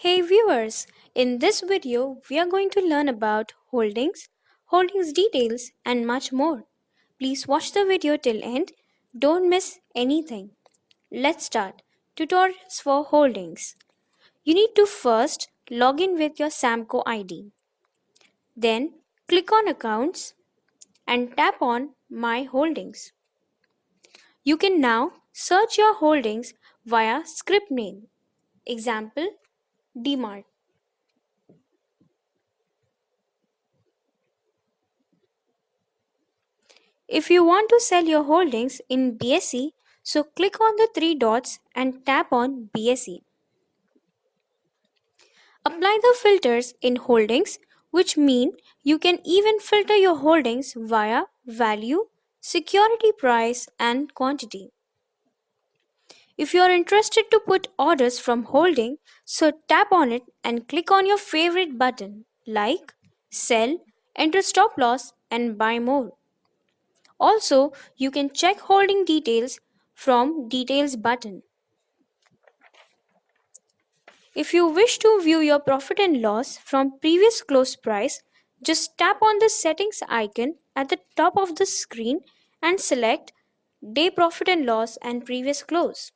Hey viewers, in this video we are going to learn about holdings details and much more. Please watch the video till end, don't miss anything. Let's start. Tutorials for holdings. You need to first log in with your Samco ID. Then click on accounts and tap on my holdings. You can now search your holdings via script name. Example DMART. If you want to sell your holdings in BSE, so click on the three dots and tap on BSE. Apply the filters in holdings, which mean you can even filter your holdings via value, security price, and quantity. If you are interested to put orders from holding, so tap on it and click on your favorite button like sell, enter stop loss, and buy more. Also, you can check holding details from Details button. If you wish to view your profit and loss from previous close price, just tap on the settings icon at the top of the screen and select Day Profit and Loss and Previous Close.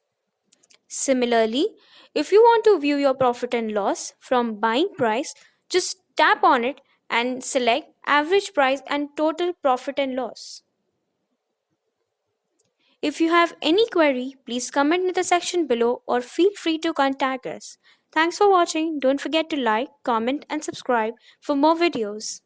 Similarly, if you want to view your profit and loss from buying price, just tap on it and select Average Price and Total Profit and Loss. If you have any query, please comment in the section below or feel free to contact us. Thanks for watching. Don't forget to like, comment and subscribe for more videos.